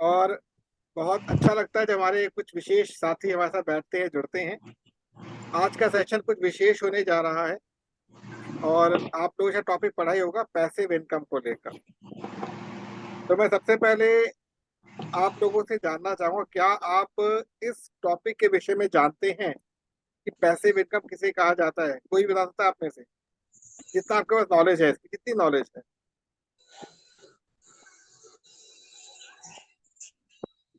और बहुत अच्छा लगता है जब हमारे कुछ विशेष साथी हमारे साथ बैठते हैं, जुड़ते हैं। आज का सेशन कुछ विशेष होने जा रहा है और आप लोगों से टॉपिक पढ़ा ही होगा पैसिव इनकम को लेकर। तो मैं सबसे पहले आप लोगों से जानना चाहूंगा, क्या आप इस टॉपिक के विषय में जानते हैं कि पैसिव इनकम किसे कहा जाता है? कोई बता सकता है आप में से, जितना आपके पास नॉलेज है, इसकी कितनी नॉलेज है?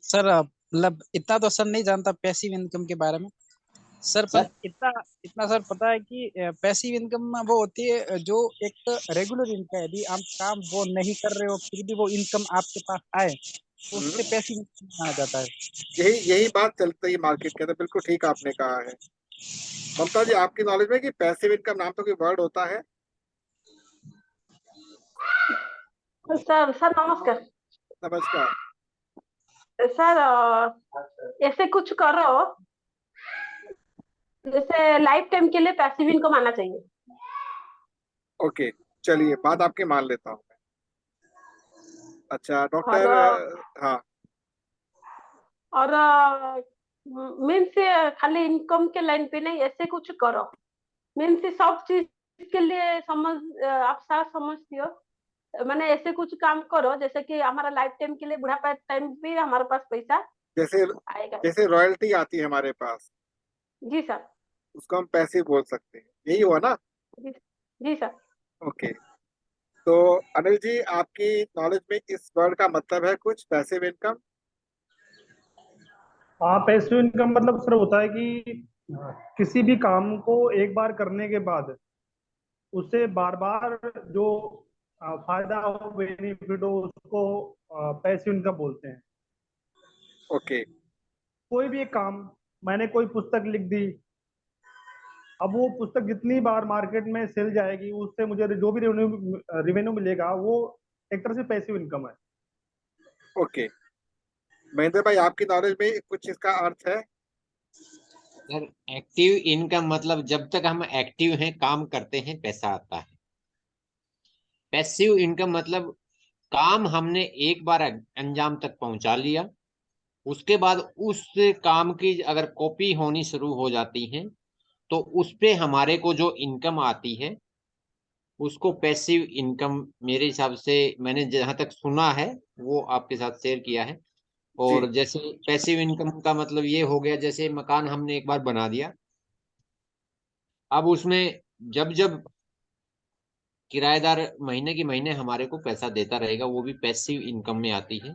सर मतलब इतना तो सर नहीं जानता पैसिव इनकम के बारे में सर, पर सर इतना इतना सर पता है कि पैसिव इनकम वो होती है जो एक रेगुलर इनकम है। यदि आप काम वो नहीं कर रहे हो फिर भी वो इनकम आपके पास आए तो हम्म, उससे पैसिव इनकम माना जाता है। यही यही बात चलती है मार्केट के अंदर। बिल्कुल ठीक आपने कहा है। ममता जी, आपकी नॉलेज में कि पैसिव इनकम नाम तो कोई वर्ड होता है? सर सर नमस्कार। नमस्कार। सर ऐसे कुछ करो जैसे लाइफ टाइम के लिए पैसिव इनकम आना चाहिए। ओके, चलिए बात आपकी मान लेता हूँ मैं। अच्छा और डॉक्टर, हाँ। और मीन्स खाली इनकम के लाइन पे नहीं, ऐसे कुछ करो मीन्स सब चीज के लिए समझ आप साथ समझती हो। मैंने ऐसे कुछ काम करो जैसे कि हमारा लाइफ टाइम के लिए बुढ़ापा टाइम भी हमारे पास पैसा जैसे आएगा। जैसे रॉयल्टी आती है हमारे पास, जी सर। उसको हम पैसिव बोल सकते हैं, यही हुआ ना? जी, जी सर। ओके। तो अनिल जी, आपकी नॉलेज में इस वर्ड का मतलब है कुछ, पैसिव इनकम? हाँ, पैसिव इनकम मतलब सर होता है कि किसी भी काम को एक बार करने के बाद उससे बार बार जो फायदा हो, बेनिफिट हो, उसको पैसिव इनकम बोलते हैं। ओके। कोई भी एक काम, मैंने कोई पुस्तक लिख दी, अब वो पुस्तक जितनी बार मार्केट में सेल जाएगी उससे मुझे जो भी रेवेन्यू मिलेगा वो एक तरह से पैसिव इनकम है। ओके, महेंद्र भाई, आपकी नॉलेज में कुछ इसका अर्थ है? सर एक्टिव इनकम मतलब जब तक हम एक्टिव हैं, काम करते हैं, पैसा आता है। पैसिव इनकम मतलब काम हमने एक बार अंजाम तक पहुंचा लिया, उसके बाद उस काम की अगर कॉपी होनी शुरू हो जाती है तो उस पे हमारे को जो इनकम आती है उसको पैसिव इनकम, मेरे हिसाब से मैंने जहां तक सुना है वो आपके साथ शेयर किया है। जी। और जैसे पैसिव इनकम का मतलब ये हो गया, जैसे मकान हमने एक बार बना दिया, अब उसमें जब जब किराएदार महीने की महीने हमारे को पैसा देता रहेगा, वो भी पैसिव इनकम में आती है।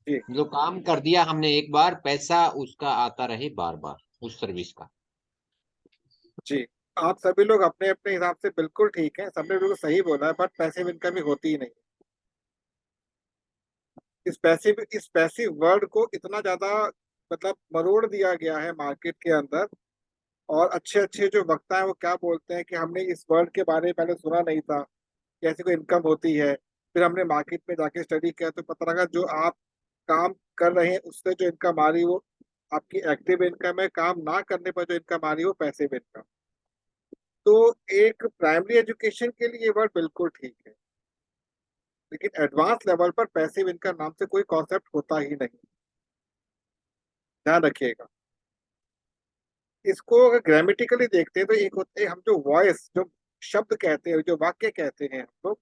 जी। जो काम कर दिया हमने एक बार, पैसा उसका आता रहे बार बार उस सर्विस का। जी, आप सभी लोग अपने अपने हिसाब से बिल्कुल ठीक है, सबने बिल्कुल सही बोला है, बट पैसिव इनकम ही होती ही नहीं। इस पैसिव वर्ड को इतना ज्यादा मतलब मरोड़ दिया गया है मार्केट के अंदर। और अच्छे अच्छे जो वक्ता है वो क्या बोलते हैं कि हमने इस वर्ड के बारे में पहले सुना नहीं था कि ऐसी कोई इनकम होती है। फिर हमने मार्केट में जाके स्टडी किया तो पता लगा जो आप काम कर रहे हैं उससे जो इनकम आ रही है वो आपकी एक्टिव इनकम है। काम ना करने पर जो इनकम आ रही है वो पैसिव इनकम। तो एक प्राइमरी एजुकेशन के लिए ये वर्ड बिल्कुल ठीक है, लेकिन एडवांस लेवल पर पैसिव इनकम नाम से कोई कॉन्सेप्ट होता ही नहीं। ध्यान रखिएगा। इसको अगर ग्रामेटिकली देखते हैं तो एक होते हैं हम जो वॉइस, जो शब्द कहते हैं, जो वाक्य कहते हैं हम लोग,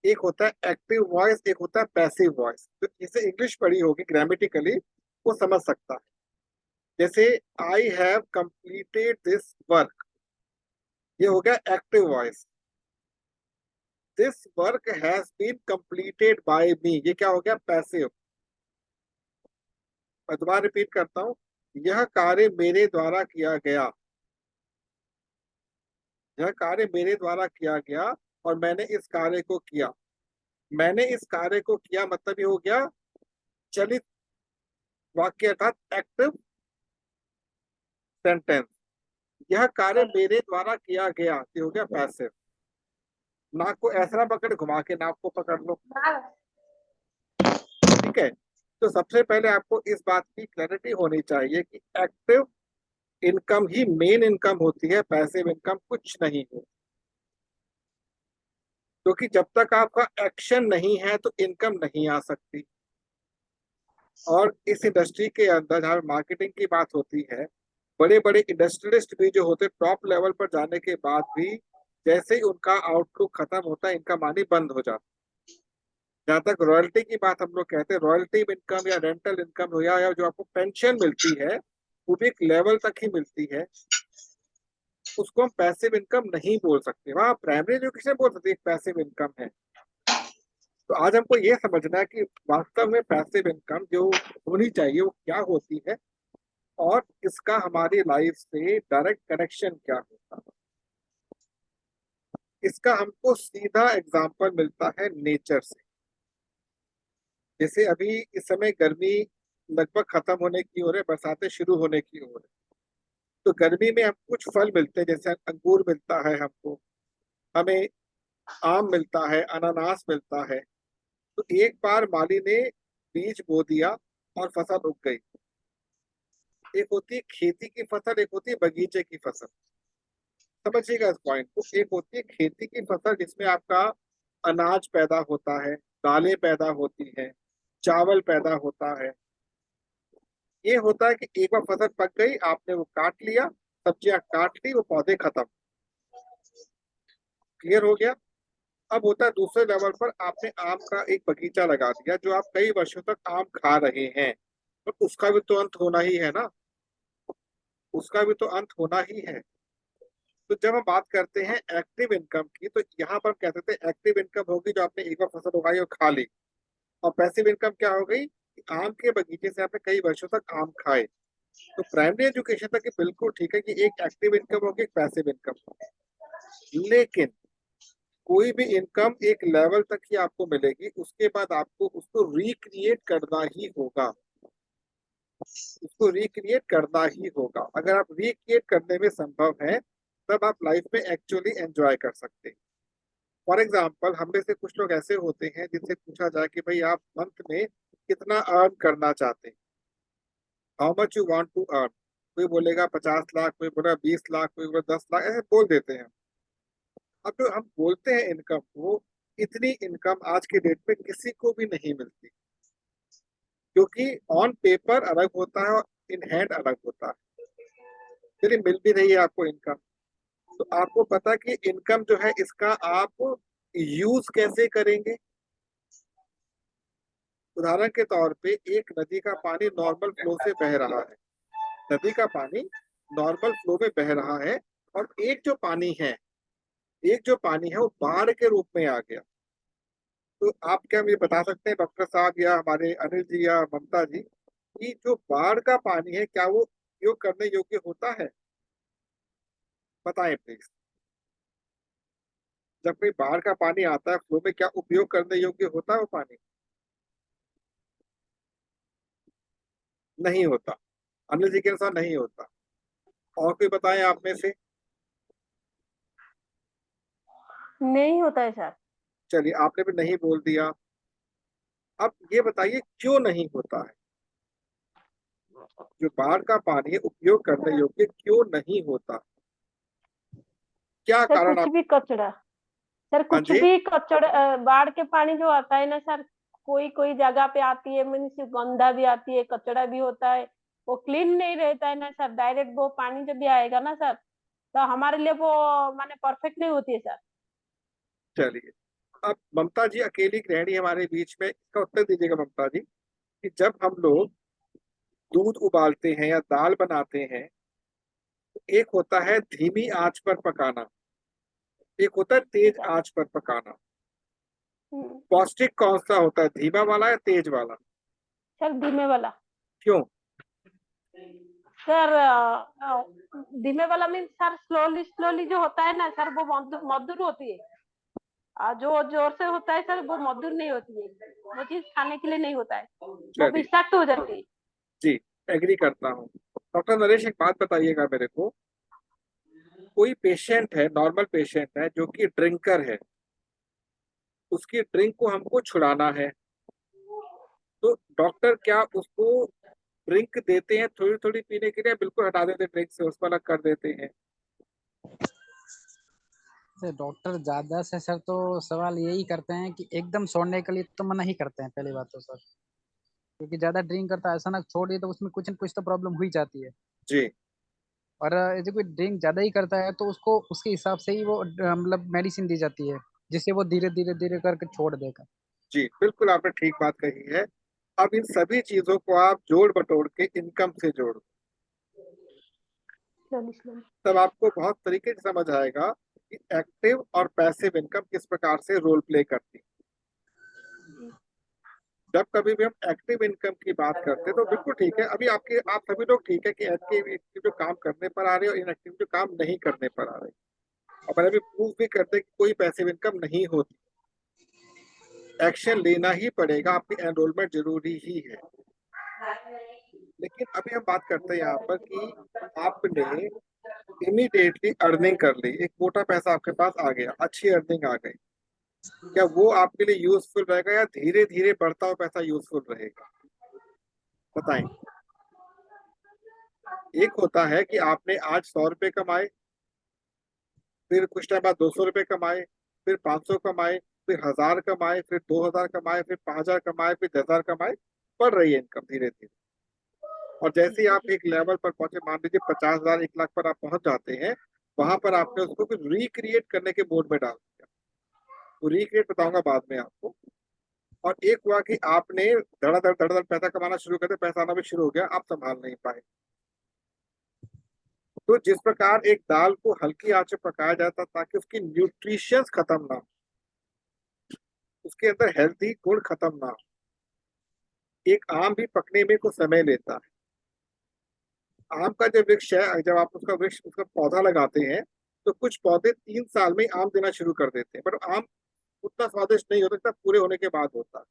एक होता है एक्टिव वॉइस, एक होता है पैसिव वॉइस। तो जिसे इंग्लिश पढ़ी होगी ग्रामेटिकली वो समझ सकता है। जैसे I have completed this work, ये हो गया active voice. This work has been completed by me, ये क्या हो गया? पैसिव। मैं दोबारा रिपीट करता हूँ, यह कार्य मेरे द्वारा किया गया, यह कार्य मेरे द्वारा किया गया और मैंने इस कार्य को किया। मैंने इस कार्य को किया मतलब ये हो गया चलित वाक्य अर्थात एक्टिव सेंटेंस। यह कार्य मेरे द्वारा किया गया, ये हो गया पैसिव। नाक को ऐसा ना पकड़, घुमा के नाक को पकड़ लो। ठीक है। तो सबसे पहले आपको इस बात की क्लैरिटी होनी चाहिए कि एक्टिव इनकम ही मेन इनकम होती है, पैसिव इनकम कुछ नहीं है। क्योंकि जब तक आपका एक्शन नहीं है तो इनकम नहीं आ सकती। और इस इंडस्ट्री के अंदर जहाँ मार्केटिंग की बात होती है, बड़े बड़े इंडस्ट्रियलिस्ट भी जो होते टॉप लेवल पर जाने के बाद भी जैसे ही उनका आउटलुक खत्म होता है, इनका मानी बंद हो जाता है। जहाँ तक रॉयल्टी की बात हम लोग कहते हैं, रॉयल्टी इनकम या रेंटल इनकम हो या जो आपको पेंशन मिलती है, वो भी एक लेवल तक ही मिलती है, उसको हम पैसिव इनकम नहीं बोल सकते। वहाँ प्राइमरी एजुकेशन बोल सकते हैं पैसिव इनकम है। तो आज हमको ये समझना है कि वास्तव में पैसिव इनकम जो होनी चाहिए वो क्या होती है और इसका हमारी लाइफ से डायरेक्ट कनेक्शन क्या होता है। इसका हमको सीधा एग्जांपल मिलता है नेचर से। जैसे अभी इस समय गर्मी लगभग खत्म होने की ओर है, बरसातें शुरू होने की ओर है, तो गर्मी में हम कुछ फल मिलते हैं, जैसे अंगूर मिलता है हमको, हमें आम मिलता है, अनानास मिलता है। तो एक बार माली ने बीज बो दिया और फसल उग गई। एक होती है खेती की फसल, एक होती है बगीचे की फसल। समझिएगा इस पॉइंट को। एक होती है खेती की फसल जिसमें आपका अनाज पैदा होता है, दालें पैदा होती हैं, चावल पैदा होता है। ये होता है कि एक बार फसल पक गई, आपने वो काट लिया, सब्जियां काट ली, वो पौधे खत्म। क्लियर हो गया। अब होता है दूसरे लेवल पर, आपने आम का एक बगीचा लगा दिया जो आप कई वर्षों तक आम खा रहे हैं, तो उसका भी तो अंत होना ही है ना, उसका भी तो अंत होना ही है। तो जब हम बात करते हैं एक्टिव इनकम की, तो यहाँ पर हम कहते थे एक्टिव इनकम होगी जो आपने एक बार फसल उगाई और खा ली, और पैसिव इनकम क्या हो गई कि आम के बगीचे से आपने कई वर्षों तक आम खाए। तो प्राइमरी एजुकेशन तक ये बिल्कुल ठीक है कि एक एक्टिव इनकम होगी, एक पैसिव इनकम होगी। लेकिन कोई भी इनकम एक लेवल तक ही आपको मिलेगी, उसके बाद आपको उसको रिक्रिएट करना ही होगा, उसको रिक्रिएट करना ही होगा। अगर आप रिक्रिएट करने में संभव है, तब आप लाइफ में एक्चुअली एंजॉय कर सकते हैं। फॉर एग्जाम्पल, हम में से कुछ लोग ऐसे होते हैं जिनसे पूछा जाए कि भाई आप मंथ में कितना अर्न करना चाहते हैं, how much you want to earn. कोई बोलेगा 50 लाख, कोई बोलेगा 20 लाख, कोई बोलेगा 10 लाख, ऐसे बोल देते हैं। अब जो हम बोलते हैं इनकम, वो इतनी इनकम आज के डेट में किसी को भी नहीं मिलती, क्योंकि ऑन पेपर अलग होता है और इन हैंड अलग होता है। चलिए, मिल भी रही है आपको इनकम, तो आपको पता कि इनकम जो है इसका आप यूज कैसे करेंगे। उदाहरण के तौर पे एक नदी का पानी नॉर्मल फ्लो से बह रहा है, नदी का पानी नॉर्मल फ्लो में बह रहा है, और एक जो पानी है वो बाढ़ के रूप में आ गया। तो आप क्या मुझे बता सकते हैं डॉक्टर साहब या हमारे अनिल जी या ममता जी, कि जो बाढ़ का पानी है क्या वो उपयोग करने योग्य होता है? बताएं प्लीज। जब कोई बाढ़ का पानी आता है फ्लो में, क्या उपयोग करने योग्य होता है वो पानी? नहीं होता। अनिल जी के अनुसार नहीं होता। और कोई बताएं आप में से। नहीं होता है सर। चलिए, आपने भी नहीं बोल दिया। अब ये बताइए क्यों नहीं होता है? जो बाढ़ का पानी है उपयोग करने योग्य क्यों नहीं होता? क्या सर कारण कुछ आप। भी कचरा, सर हाँ कुछ जी। भी कचड़ा, बाढ़ के पानी जो आता है ना सर, कोई कोई जगह पे आती है, मीन्स गंदा भी आती है, कचड़ा भी होता है, वो क्लीन नहीं रहता है ना सर। डायरेक्ट वो पानी जब भी आएगा ना सर, तो हमारे लिए वो माने परफेक्ट नहीं होती है सर। चलिए, अब ममता जी अकेली गृहिणी हमारे बीच में, इसका उत्तर दीजिएगा ममता जी, कि जब हम लोग दूध उबालते हैं या दाल बनाते हैं, तो एक होता है धीमी आंच पर पकाना, एक होता है तेज आंच पर पकाना। हम्म, पौष्टिक कौन सा होता है, धीमा वाला या तेज वाला? सर धीमे वाला। क्यों? सर धीमे वाला मीन्स सर स्लोली स्लोली जो होता है ना सर, वो मधुर मधुर होती है। जो जोर से होता है सर, वो मधुर नहीं होती है, वो चीज खाने के लिए नहीं होता है, वो चलिए, विषाक्त हो जाती है। जी, एग्री करता हूँ। डॉक्टर नरेश, एक बात बताइएगा मेरे को। कोई पेशेंट है, नॉर्मल पेशेंट है जो कि ड्रिंकर है, उसकी ड्रिंक को हमको छुड़ाना है, तो डॉक्टर क्या उसको ड्रिंक देते हैं थोड़ी थोड़ी पीने के लिए, बिल्कुल हटा देते हैं ड्रिंक से, उसको अलग कर देते हैं? सर डॉक्टर ज्यादा से सर तो सवाल यही करते हैं कि एकदम छोड़ने के लिए तो मना ही करते हैं, पहली बात तो सर। क्योंकि ज्यादा ड्रिंक करता है, अचानक छोड़ दिए तो उसमें कुछ न कुछ तो प्रॉब्लम हुई जाती है। जी और यदि कोई ड्रिंक ज्यादा ही करता है तो उसको उसके हिसाब से ही वो मतलब मेडिसिन दी जाती है, जिससे वो धीरे धीरे धीरे करके छोड़ देगा। जी, बिल्कुल आपने ठीक बात कही है। अब इन सभी चीजों को आप जोड़ बटोर के इनकम से जोड़ो, तब आपको बहुत तरीके से समझ आएगा कि एक्टिव और पैसिव इनकम किस प्रकार से रोल प्ले करती है। जब कभी भी हम एक्टिव इनकम की बात करते हैं तो बिल्कुल ठीक है, अभी आप सभी लोग ठीक है कि एक्टिव जो काम करने पर आ रहे हो, इनएक्टिव जो काम नहीं करने पर आ रहे, और अभी प्रूव भी करते हैं कि कोई पैसिव इनकम नहीं होती। एक्शन लेना ही पड़ेगा, आपकी एनरोलमेंट जरूरी ही है। लेकिन अभी हम बात करते हैं यहाँ पर कि आपने इमीडिएटली अर्निंग कर ली, एक मोटा पैसा आपके पास आ गया, अच्छी अर्निंग आ गई, क्या वो आपके लिए यूजफुल रहेगा या धीरे धीरे बढ़ता हुआ पैसा यूजफुल रहेगा? बताएं। एक होता है कि आपने आज 100 रुपए कमाए, फिर कुछ टाइम बाद 200 रुपए कमाए, फिर 500 कमाए, फिर 1000 कमाए, फिर 2000 कमाए, फिर 5000 कमाए, फिर 10,000 कमाए। बढ़ रही है इनकम धीरे धीरे। और जैसे ही आप एक लेवल पर पहुंचे, मान लीजिए 50,000 1 लाख पर आप पहुंच जाते हैं, वहां पर आपने उसको कुछ रिक्रिएट करने के मोड में डाल दिया। वो रिक्रिएट बताऊंगा बाद में आपको। और एक हुआ कि आपने धड़ाधड़ पैसा कमाना शुरू कर दिया, पैसा आना भी शुरू हो गया, आप संभाल नहीं पाए। तो जिस प्रकार एक दाल को हल्की आंच पर पकाया जाता ताकि उसकी न्यूट्रिशंस खत्म ना हो, उसके अंदर हेल्थी गुण खत्म ना हो, एक आम भी पकने में कुछ समय लेता है। आम का जो वृक्ष है, जब आप उसका पौधा लगाते हैं तो कुछ पौधे 3 साल में आम देना शुरू कर देते हैं, पर आम उतना स्वादिष्ट नहीं होता जितना पूरे होने के बाद होता है।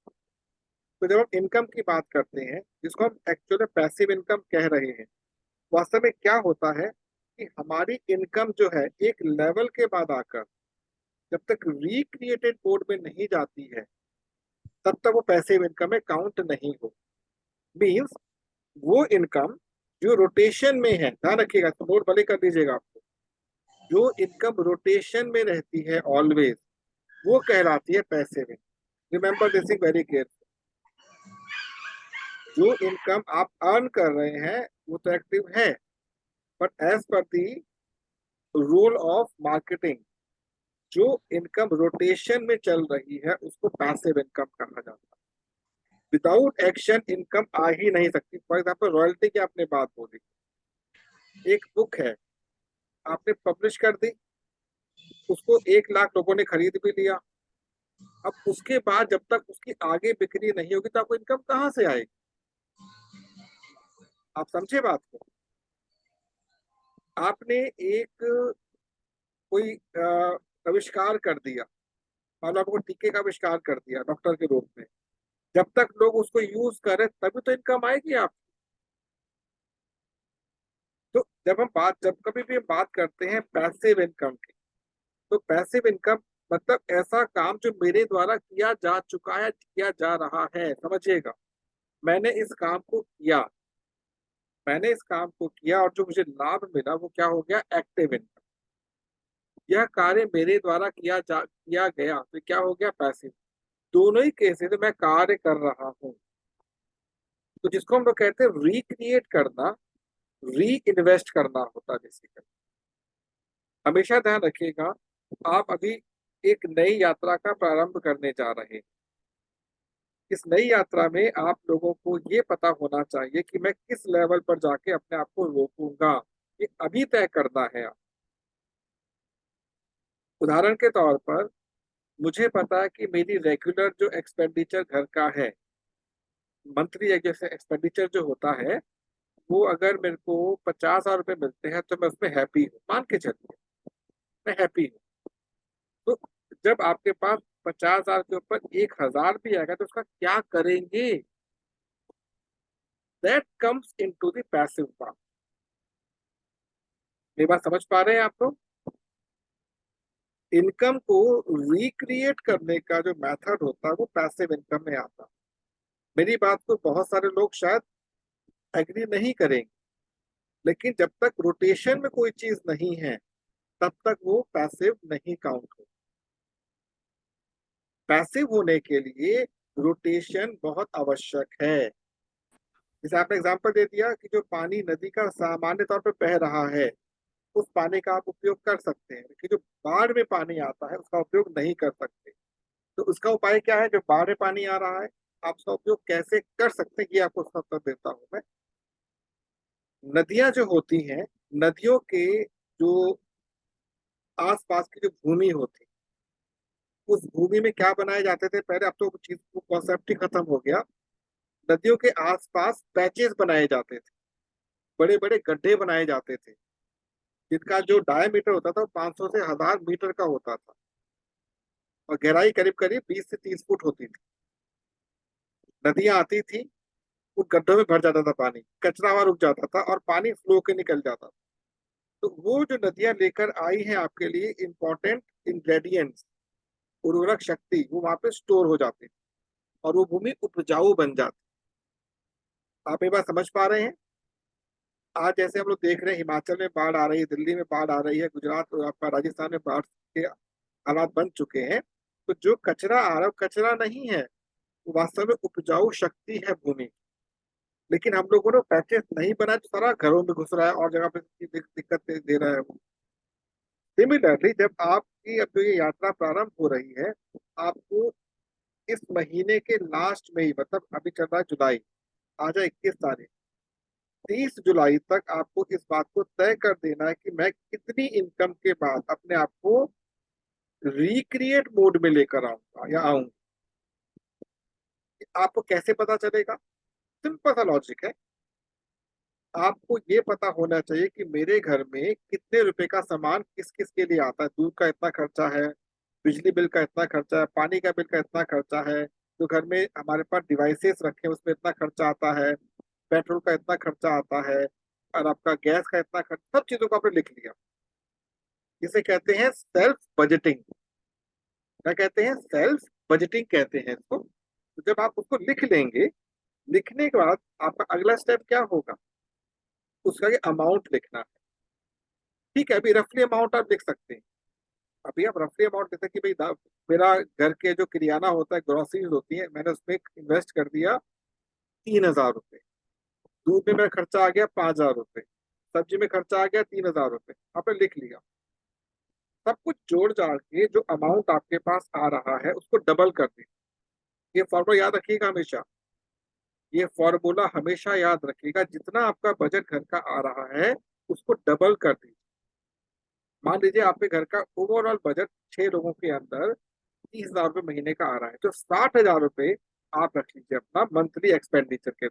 तो जब हम इनकम की बात करते हैं, जिसको हम एक्चुअली पैसिव इनकम कह रहे हैं, वास्तव में क्या होता है कि हमारी इनकम जो है एक लेवल के बाद आकर जब तक रिक्रिएटेड मोड में नहीं जाती है, तब तक वो पैसिव इनकम में काउंट नहीं हो। मीन्स वो इनकम जो रोटेशन में है, ध्यान रखिएगा, तो नोट भले कर दीजिएगा आपको, जो इनकम रोटेशन में रहती है ऑलवेज, वो कहलाती है passive income. Remember this thing very careful. जो इनकम आप अर्न कर रहे हैं वो तो एक्टिव है, but as per the rule of marketing, जो इनकम रोटेशन में चल रही है उसको पैसिव इनकम कहा जाता है। विदाउट एक्शन इनकम आ ही नहीं सकती। फॉर एग्जाम्पल रॉयल्टी की आपने बात बोली, एक बुक है, आपने पब्लिश कर दी, उसको 1 लाख लोगों ने खरीद भी लिया, अब उसके बाद जब तक उसकी आगे बिक्री नहीं होगी तो आपको इनकम कहाँ से आएगी? आप समझे बात को? आपने एक कोई आविष्कार कर दिया, मान लो आपको टीके का आविष्कार कर दिया डॉक्टर के रूप में, जब तक लोग उसको यूज करें तभी तो इनकम आएगी आप। तो जब कभी भी हम बात करते हैं पैसिव इनकम की, तो पैसिव इनकम मतलब ऐसा काम जो मेरे द्वारा किया जा चुका है, किया जा रहा है, समझिएगा। मैंने इस काम को किया, मैंने इस काम को किया और जो मुझे लाभ मिला वो क्या हो गया? Active income. यह कार्य मेरे द्वारा किया गया तो क्या हो गया? पैसिव। दोनों ही केसेस में मैं कार्य कर रहा हूँ, तो जिसको हम लोग कहते हैं रिक्रिएट करना, री इन्वेस्ट करना होता है बेसिकली। हमेशा ध्यान रखिएगा, आप अभी एक नई यात्रा का प्रारंभ करने जा रहे हैं। इस नई यात्रा में आप लोगों को ये पता होना चाहिए कि मैं किस लेवल पर जाके अपने आप को रोकूंगा, ये अभी तय करना है। उदाहरण के तौर पर मुझे पता है कि मेरी रेगुलर जो एक्सपेंडिचर घर का है, मंथली जैसे एक्सपेंडिचर जो होता है, वो अगर मेरे को 50,000 रुपये मिलते हैं तो मैं उसमें हैप्पी हूँ, मान के चलिए मैं हैप्पी हूँ। तो जब आपके पास 50,000 के ऊपर 1,000 भी आएगा तो उसका क्या करेंगे? That comes into the passive part. ये बात समझ पा रहे हैं आप लोग? इनकम को रिक्रिएट करने का जो मेथड होता है वो पैसिव इनकम में आता है। मेरी बात को बहुत सारे लोग शायद एग्री नहीं करेंगे, लेकिन जब तक रोटेशन में कोई चीज नहीं है तब तक वो पैसिव नहीं काउंट हो। पैसिव होने के लिए रोटेशन बहुत आवश्यक है। जैसे आपने एग्जाम्पल दे दिया कि जो पानी नदी का सामान्य तौर पर बह रहा है उस पानी का आप उपयोग कर सकते हैं, लेकिन जो बाढ़ में पानी आता है उसका उपयोग नहीं कर सकते। तो उसका उपाय क्या है? जो बाढ़ में पानी आ रहा है आप उसका उपयोग कैसे कर सकते हैं, ये आपको उसका उत्तर देता हूं मैं। नदियां जो होती हैं, नदियों के जो आसपास की जो भूमि होती, उस भूमि में क्या बनाए जाते थे पहले, अब तो चीज कॉन्सेप्ट ही खत्म हो गया। नदियों के आसपास पैचेस बनाए जाते थे, बड़े बड़े गड्ढे बनाए जाते थे, जिनका जो डायमीटर होता था वो 500 से 1000 मीटर का होता था और गहराई करीब करीब 20 से 30 फुट होती थी। नदियां आती थी, उन गड्ढों में भर जाता था पानी, कचरा वहां रुक जाता था और पानी फ्लो के निकल जाता था। तो वो जो नदियां लेकर आई हैं आपके लिए इंपॉर्टेंट इंग्रेडिएंट्स, उर्वरक शक्ति, वो वहां पे स्टोर हो जाते हैं और वो भूमि उपजाऊ बन जाती है। आप ये बात समझ पा रहे हैं? आज जैसे हम लोग देख रहे हैं हिमाचल में बाढ़ आ रही है, दिल्ली में बाढ़ आ रही है, गुजरात और आपका राजस्थान में बाढ़ के हालात बन चुके हैं। तो जो कचरा आ रहा है वो कचरा नहीं है, वो वास्तव में उपजाऊ शक्ति है भूमि। लेकिन हम लोगों ने पैकेज नहीं बनाया तो सारा घरों में घुस रहा है और जगह पे दिक्कत दे रहा है वो। सिमिलरली जब आपकी अब जो ये यात्रा प्रारंभ हो रही है, आपको इस महीने के लास्ट में ही, मतलब अभी चल रहा है जुलाई, आज है 21 तारीख, 30 जुलाई तक आपको इस बात को तय कर देना है कि मैं कितनी इनकम के बाद अपने आप को रिक्रिएट मोड में लेकर आऊंगा या आऊंगा। आपको कैसे पता चलेगा? सिंपल सा लॉजिक है। आपको ये पता होना चाहिए कि मेरे घर में कितने रुपए का सामान किस किस के लिए आता है। दूध का इतना खर्चा है, बिजली बिल का इतना खर्चा है, पानी का बिल का इतना खर्चा है, जो घर में हमारे पास डिवाइसेस रखे हैं उसमें इतना खर्चा आता है, पेट्रोल का इतना खर्चा आता है, और आपका गैस का इतना खर्चा, सब चीजों को आपने लिख लिया। जिसे कहते हैं सेल्फ बजटिंग। क्या कहते हैं? सेल्फ बजटिंग कहते हैं इसको। तो जब आप उसको लिख लेंगे, लिखने के बाद आपका अगला स्टेप क्या होगा? उसका ये अमाउंट लिखना है। ठीक है, अभी रफली अमाउंट आप लिख सकते हैं। अभी आप रफली अमाउंट लिखते हैं कि भाई मेरा घर के जो किराना होता है, ग्रोसरीज होती है, मैंने उसमें इन्वेस्ट कर दिया 3000 रुपये। दूध में मेरा खर्चा आ गया 5000 रुपये, सब्जी में खर्चा आ गया 3000 रुपये, आपने लिख लिया। सब कुछ जोड़ जाड़ के जो अमाउंट आपके पास आ रहा है उसको डबल कर दीजिए। ये फॉर्मूला याद रखिएगा हमेशा, ये फॉर्मूला हमेशा याद रखिएगा। जितना आपका बजट घर का आ रहा है उसको डबल कर दीजिए। मान लीजिए आपके घर का ओवरऑल बजट 6 लोगों के अंदर 30,000 रुपये महीने का आ रहा है, तो 60,000 रुपये आप रख लीजिए अपना मंथली एक्सपेंडिचर के।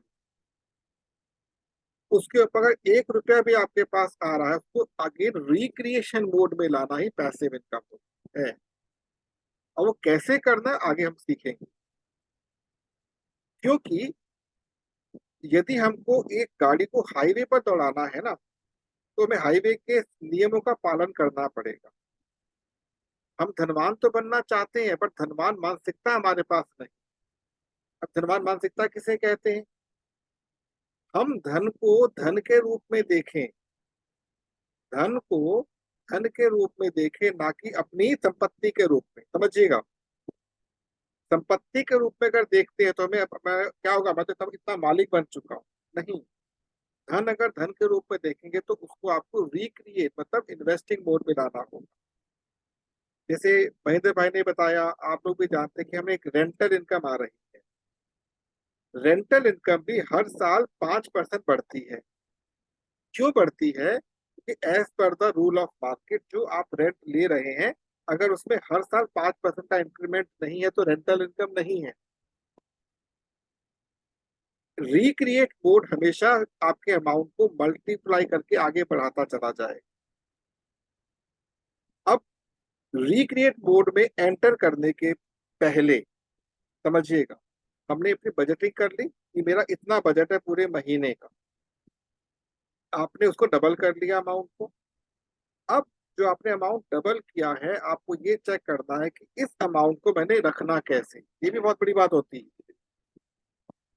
उसके ऊपर अगर 1 रुपया भी आपके पास आ रहा है उसको अगेन रिक्रिएशन मोड में लाना ही पैसिव इनकम है। और वो कैसे करना है आगे हम सीखेंगे। क्योंकि यदि हमको एक गाड़ी को हाईवे पर दौड़ाना है ना, तो हमें हाईवे के नियमों का पालन करना पड़ेगा। हम धनवान तो बनना चाहते हैं पर धनवान मानसिकता हमारे पास नहीं। अब धनवान मानसिकता किसे कहते हैं? हम धन को धन के रूप में देखें, धन को धन के रूप में देखें, ना कि अपनी संपत्ति के रूप में। समझिएगा, संपत्ति के रूप में अगर देखते हैं तो हमें क्या होगा, मैं तो तब इतना मालिक बन चुका हूँ। नहीं, धन अगर धन के रूप में देखेंगे तो उसको आपको रिक्रिएट मतलब इन्वेस्टिंग मोड में लाना होगा। जैसे महेंद्र भाई ने बताया, आप लोग भी जानते हैं कि हमें एक रेंटल इनकम आ रही है। रेंटल इनकम भी हर साल 5% बढ़ती है। क्यों बढ़ती है? कि as per the rule of market जो आप रेंट ले रहे हैं, अगर उसमें हर साल 5% का इंक्रीमेंट नहीं है तो रेंटल इनकम नहीं है। रिक्रिएट मोड हमेशा आपके अमाउंट को मल्टीप्लाई करके आगे बढ़ाता चला जाए। अब रिक्रिएट मोड में एंटर करने के पहले समझिएगा, हमने अपनी बजटिंग कर ली कि मेरा इतना बजट है पूरे महीने का, आपने उसको डबल कर लिया अमाउंट को। अब जो आपने अमाउंट डबल किया है, आपको ये चेक करना है कि इस अमाउंट को मैंने रखना कैसे। ये भी बहुत बड़ी बात होती है।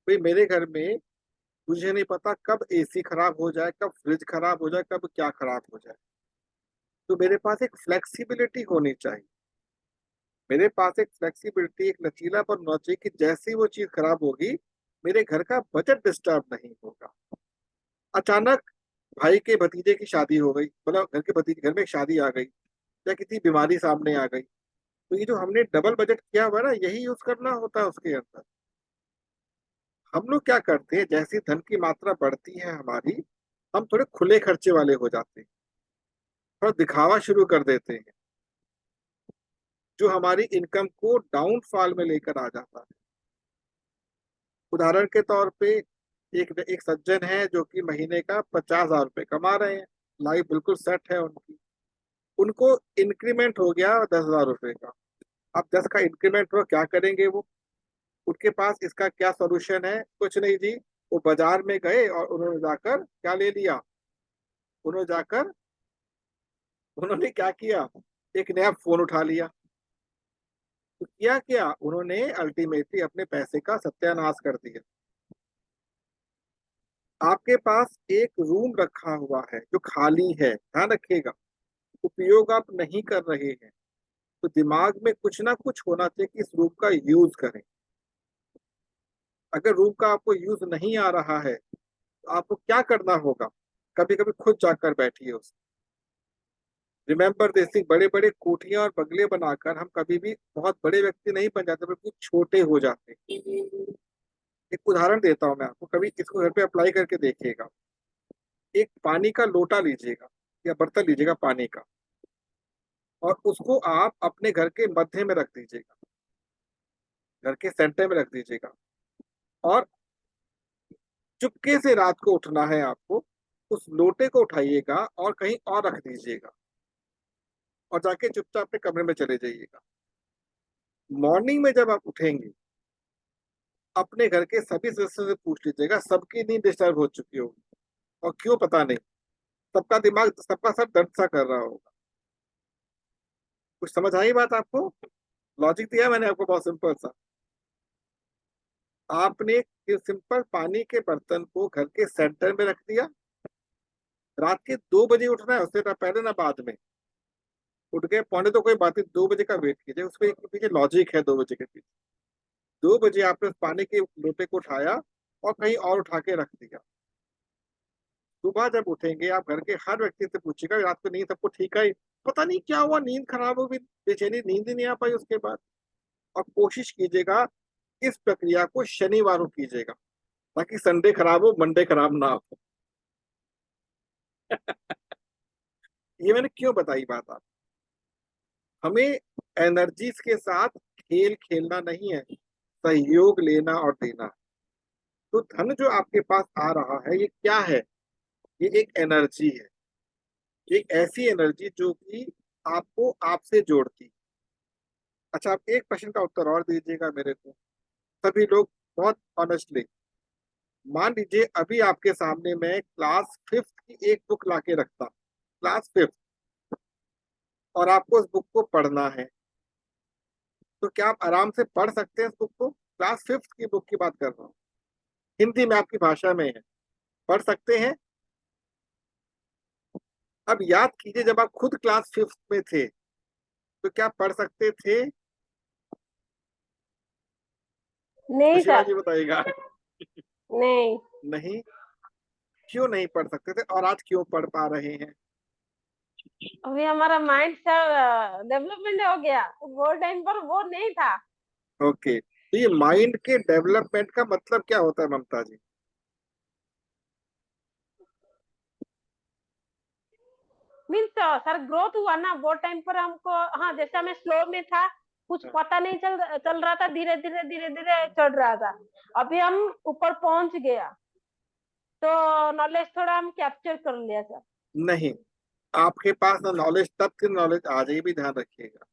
भाई मेरे घर में मुझे नहीं पता कब एसी खराब हो जाए, कब फ्रिज खराब हो जाए, कब क्या खराब हो जाए। तो मेरे पास एक फ्लेक्सिबिलिटी होनी चाहिए। मेरे पास एक फ्लेक्सिबिलिटी, एक लचीलापन होना चाहिए कि जैसी वो चीज खराब होगी मेरे घर का बजट डिस्टर्ब नहीं होगा। अचानक भाई के भतीजे की शादी हो गई, मतलब घर के भतीजे, घर में एक शादी आ गई या किसी बीमारी सामने आ गई, तो ये जो हमने डबल बजट किया हुआ है ना, यही यूज करना होता है उसके अंदर। हम लोग क्या करते हैं, जैसी धन की मात्रा बढ़ती है हमारी, हम थोड़े खुले खर्चे वाले हो जाते हैं, थोड़ा दिखावा शुरू कर देते हैं, जो हमारी इनकम को डाउनफॉल में लेकर आ जाता है। उदाहरण के तौर पे एक एक सज्जन है जो कि महीने का 50,000 रुपये कमा रहे हैं, लाइफ बिल्कुल सेट है उनकी। उनको इंक्रीमेंट हो गया 10,000 रुपये का। अब 10 का इंक्रीमेंट हो, क्या करेंगे वो? उनके पास इसका क्या सॉल्यूशन है? कुछ नहीं जी। वो बाजार में गए और उन्होंने जाकर क्या ले लिया? उन्होंने जाकर उन्होंने क्या किया? एक नया फोन उठा लिया। तो किया क्या उन्होंने? अल्टीमेटली अपने पैसे का सत्यानाश कर दिया। आपके पास एक रूम रखा हुआ है जो खाली है, ध्यान रखिएगा, उपयोग आप नहीं कर रहे हैं, तो दिमाग में कुछ ना कुछ होना चाहिए कि इस रूम का यूज करें। अगर रूम का आपको यूज नहीं आ रहा है तो आपको क्या करना होगा? कभी कभी खुद जाकर बैठिए उस। रिमेंबर दिस थिंग, बड़े बड़े कोठियां और बंगले बनाकर हम कभी भी बहुत बड़े व्यक्ति नहीं बन जाते, बल्कि छोटे हो जाते हैं। एक उदाहरण देता हूं मैं आपको, कभी इसको घर पे अप्लाई करके देखिएगा। एक पानी का लोटा लीजिएगा या बर्तन लीजिएगा पानी का, और उसको आप अपने घर के मध्य में रख दीजिएगा, घर के सेंटर में रख दीजिएगा, और चुपके से रात को उठना है आपको, उस लोटे को उठाइएगा और कहीं और रख दीजिएगा, और जाके चुपचाप अपने कमरे में चले जाइएगा। मॉर्निंग में जब आप उठेंगे, अपने घर के सभी सदस्यों से पूछ लीजिएगा, सबकी नींद डिस्टर्ब हो चुकी होगी, और क्यों पता नहीं, सबका दिमाग, सबका सर दर्द सा कर रहा होगा। कुछ समझ आई बात आपको? लॉजिक दिया मैंने आपको बहुत सिंपल सा। आपने सिंपल पानी के बर्तन को घर के सेंटर में रख दिया। रात के 2 बजे उठना है, उससे ना पहले ना बाद में। उठ गए पौने तो कोई बात नहीं, 2 बजे का वेट कीजिए, उसके पीछे लॉजिक है 2 बजे के पीछे। 2 बजे आपने उस पानी के लोटे को उठाया और कहीं और उठा के रख दिया। सुबह जब उठेंगे, आप घर के हर व्यक्ति से पूछिएगा रात को नींद सबको ठीक आई? पता नहीं क्या हुआ, नींद खराब हो गई, बेचैनी, नींद ही नहीं आ पाई उसके बाद। और कोशिश कीजिएगा इस प्रक्रिया को शनिवार को कीजिएगा, ताकि संडे खराब हो, मंडे खराब ना हो। ये मैंने क्यों बताई बात आप? हमें एनर्जीज के साथ खेल खेलना नहीं है, सहयोग लेना और देना। तो धन जो आपके पास आ रहा है, ये क्या है? ये एक एनर्जी है, एक ऐसी एनर्जी जो कि आपको आपसे जोड़ती। अच्छा, आप एक प्रश्न का उत्तर और दीजिएगा मेरे को, सभी लोग, बहुत ऑनेस्टली। मान लीजिए अभी आपके सामने मैं क्लास 5th की एक बुक लाके रखता, क्लास 5th, और आपको उस बुक को पढ़ना है, तो क्या आप आराम से पढ़ सकते हैं इस बुक को? क्लास 5th की बुक की बात कर रहा हूँ, हिंदी में, आपकी भाषा में है, पढ़ सकते हैं? अब याद कीजिए, जब आप खुद क्लास 5th में थे तो क्या पढ़ सकते थे? नहीं सुशीला सर, जी बताइएगा। नहीं। नहीं? क्यों नहीं पढ़ सकते थे, और आज क्यों पढ़ पा रहे हैं? अभी हमारा माइंड सर डेवलपमेंट हो गया, वो टाइम पर वो नहीं था। ओके, तो ये माइंड के डेवलपमेंट का मतलब क्या होता है ममता जी? मीन्स सर ग्रोथ हुआ ना वो टाइम पर हमको। हाँ, जैसे हमें स्लो में था, कुछ पता नहीं चल रहा था, धीरे धीरे धीरे धीरे चढ़ रहा था। अभी हम ऊपर पहुंच गया, तो नॉलेज थोड़ा हम कैप्चर कर लिया सर। नहीं, आपके पास ना नॉलेज तब थी, नॉलेज आज, ये भी ध्यान रखिएगा।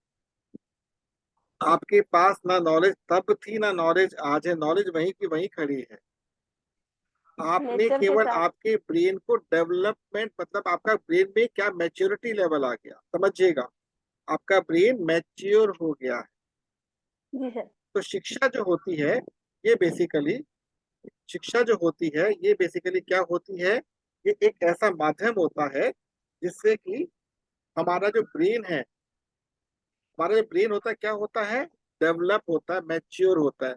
आपके पास ना नॉलेज तब थी ना नॉलेज आज है, नॉलेज वहीं की वहीं खड़ी है। आपने नेचर के केवल साथ। आपके ब्रेन को डेवलपमेंट, मतलब आपका ब्रेन में क्या मैच्योरिटी लेवल आ गया, समझिएगा, आपका ब्रेन मैच्योर हो गया है। जी सर। तो शिक्षा जो होती है, ये बेसिकली, शिक्षा जो होती है ये बेसिकली क्या होती है? ये एक ऐसा माध्यम होता है जिससे कि हमारा जो ब्रेन है, हमारा जो ब्रेन होता है, क्या होता है? डेवलप होता है, मैच्योर होता है।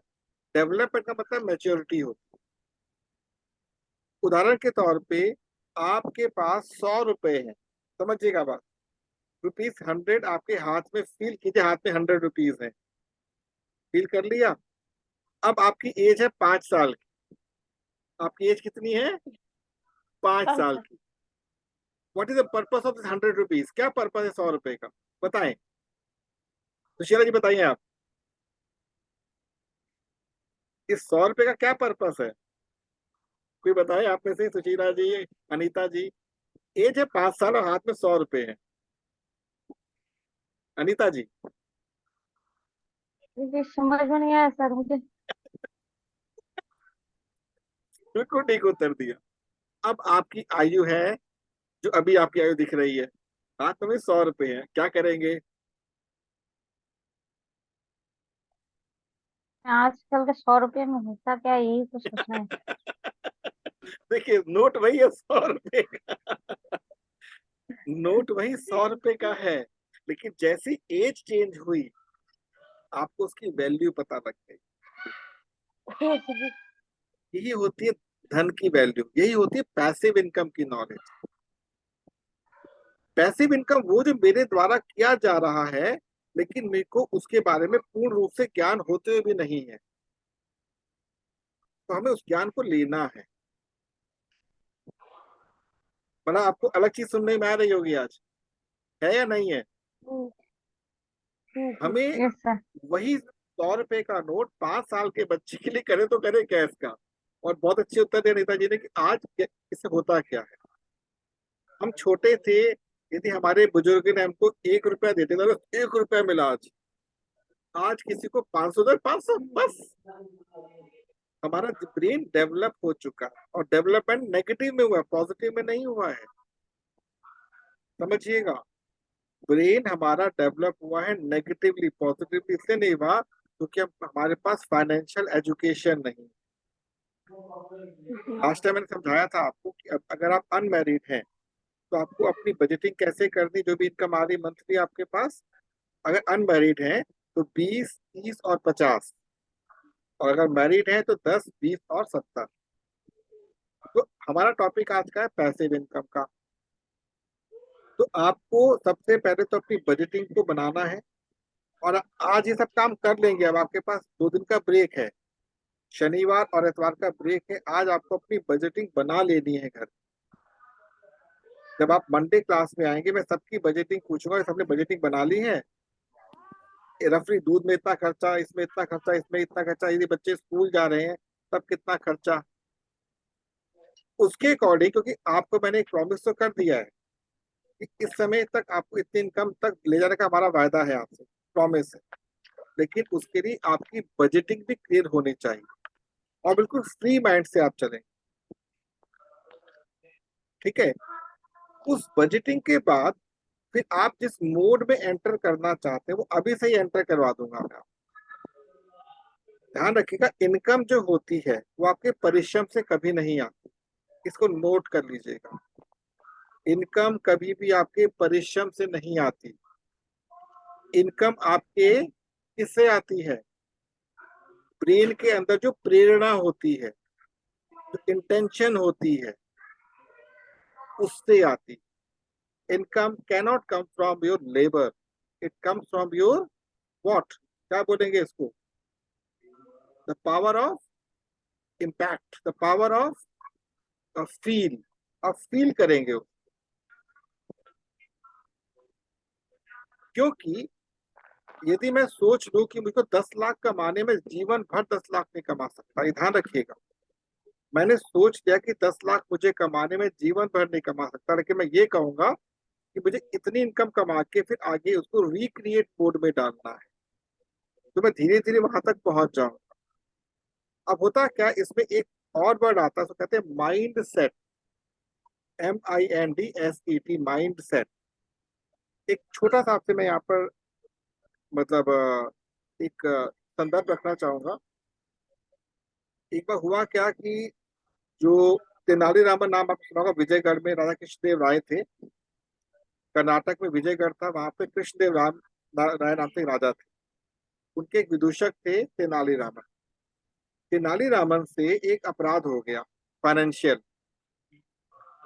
डेवलपमेंट का मतलब मैच्योरिटी होती है। उदाहरण के तौर पे आपके पास 100 रुपए हैं, समझिएगा बात, ₹100 आपके हाथ में, फील कीजिए हाथ में 100 रुपीज है, फील कर लिया। अब आपकी एज है 5 साल की, आपकी एज कितनी है? 5 साल की। What is the purpose of this 100 rupees? क्या पर्पस है 100 रुपए का, बताएं। सुशीला जी बताइए आप, इस 100 रुपए का क्या पर्पस है? कोई बताए आप में से, सुशीला जी, अनीता जी। एज है 5 साल और हाथ में 100 रुपए है। अनीता जी। मुझे समझ में नहीं आया सर मुझे। बिल्कुल ठीक उत्तर दिया। अब आपकी आयु है, जो अभी आपकी आयु दिख रही है, हाथ में 100 रुपए है, क्या करेंगे? आजकल के 100 रुपये में होता क्या है, यही तो सोचना है। देखिए नोट वही है 100 रुपए का, नोट वही 100 रुपए का है, लेकिन जैसी एज चेंज हुई आपको उसकी वैल्यू पता लग गई। यही होती है धन की वैल्यू, यही होती है पैसिव इनकम की नॉलेज। पैसिव इनकम वो जो मेरे द्वारा किया जा रहा है, लेकिन मेरे को उसके बारे में पूर्ण रूप से ज्ञान होते हुए भी नहीं है, तो हमें उस ज्ञान को लेना है। मतलब आपको अलग चीज सुनने में आ रही होगी आज, है या नहीं है? हमें यस सर। वही 100 रुपए का नोट 5 साल के बच्चे के लिए करे तो करे क्या इसका? और बहुत अच्छे उत्तर दिया नेताजी ने कि आज इससे होता क्या है। हम छोटे थे, यदि हमारे बुजुर्ग ने हमको 1 रुपया देते थे तो 1 रुपया मिला। आज आज किसी को 500 दे, 500 बस। हमारा ब्रेन डेवलप हो चुका है, और डेवलपमेंट नेगेटिव में हुआ है, पॉजिटिव में नहीं हुआ है, समझिएगा। ब्रेन हमारा डेवलप हुआ है नेगेटिवली, पॉजिटिवली इसलिए नहीं हुआ क्योंकि हमारे पास फाइनेंशियल एजुकेशन नहीं। लास्ट टाइम मैंने समझाया था आपको कि अगर आप अनमैरिड हैं तो आपको अपनी बजटिंग कैसे करनी, जो भी इनकम आ रही मंथली आपके पास। अगर अनमैरिड हैं तो 20, 30 और 50, और अगर मैरिड है तो 10, 20 और 70। तो हमारा टॉपिक आज का है पैसिव इनकम का। तो आपको सबसे पहले तो अपनी बजटिंग को बनाना है, और आज ये सब काम कर लेंगे। अब आपके पास 2 दिन का ब्रेक है, शनिवार और इतवार का ब्रेक है। आज आपको अपनी बजटिंग बना लेनी है घर। जब आप मंडे क्लास में आएंगे मैं सबकी बजटिंग पूछूंगा, सबने बजटिंग बना ली है? रफली दूध में इतना खर्चा, इसमें इतना खर्चा, इसमें इतना खर्चा, यदि बच्चे स्कूल जा रहे हैं तब कितना खर्चा, उसके अकॉर्डिंग। क्योंकि आपको मैंने एक प्रॉमिस तो कर दिया है कि इस समय तक आपको इतनी इनकम तक ले जाने का हमारा वायदा है आपसे, प्रॉमिस है। लेकिन उसके लिए आपकी बजटिंग भी क्लियर होनी चाहिए, और बिल्कुल फ्री माइंड से आप चलें, ठीक है। उस बजटिंग के बाद फिर आप जिस मोड में एंटर करना चाहते हैं वो अभी से ही एंटर करवा दूंगा मैं आपको। ध्यान रखिएगा, इनकम जो होती है वो आपके परिश्रम से कभी नहीं आती, इसको नोट कर लीजिएगा। इनकम कभी भी आपके परिश्रम से नहीं आती। इनकम आपके किससे आती है? ब्रेन के अंदर जो प्रेरणा होती है, जो इंटेंशन होती है, उससे आती। Income cannot come from your labour, it comes from your what, क्या बोलेंगे इसको? The power of impact, the power of feel. आप फील करेंगे क्योंकि यदि मैं सोच लूं कि मुझको 10 लाख कमाने में जीवन भर 10 लाख नहीं कमा सकता, ये ध्यान रखिएगा। मैंने सोच लिया कि 10 लाख मुझे कमाने में जीवन भर नहीं कमा सकता, लेकिन मैं ये कहूंगा कि मुझे इतनी इनकम कमा के फिर आगे उसको रिक्रिएट मोड में डालना है, तो मैं धीरे धीरे वहां तक पहुंच जाऊंगा। अब होता क्या, इसमें एक और वर्ड आता है, तो कहते हैं mind set, MINDSET, mind set. एक छोटा सा आपसे मैं यहाँ पर मतलब एक संदर्भ रखना चाहूंगा। एक बार हुआ क्या कि जो तेनालीरामन नाम आपने सुना होगा, विजयगढ़ में राजा कृष्णदेव राय थे। कर्नाटक में विजयगढ़ था, वहां पे कृष्णदेव राय नाम से राजा थे। उनके एक विदूषक थे तेनालीरामन। तेनालीरामन से एक अपराध हो गया फाइनेंशियल,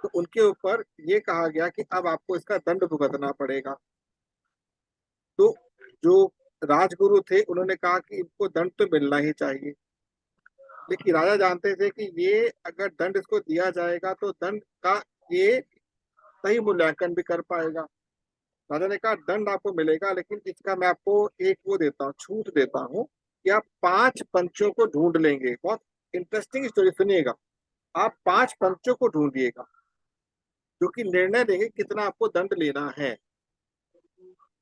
तो उनके ऊपर ये कहा गया कि अब आपको इसका दंड भुगतना पड़ेगा। तो जो राजगुरु थे उन्होंने कहा कि इनको दंड तो मिलना ही चाहिए, लेकिन राजा जानते थे कि ये अगर दंड इसको दिया जाएगा तो दंड का ये सही मूल्यांकन भी कर पाएगा। राजा ने कहा दंड आपको मिलेगा, लेकिन इसका मैं आपको एक वो देता हूँ, छूट देता हूँ कि आप 5 पंचों को ढूंढ लेंगे। बहुत इंटरेस्टिंग स्टोरी सुनिएगा। आप 5 पंचों को ढूंढिएगा जो कि निर्णय देंगे कितना आपको दंड लेना है।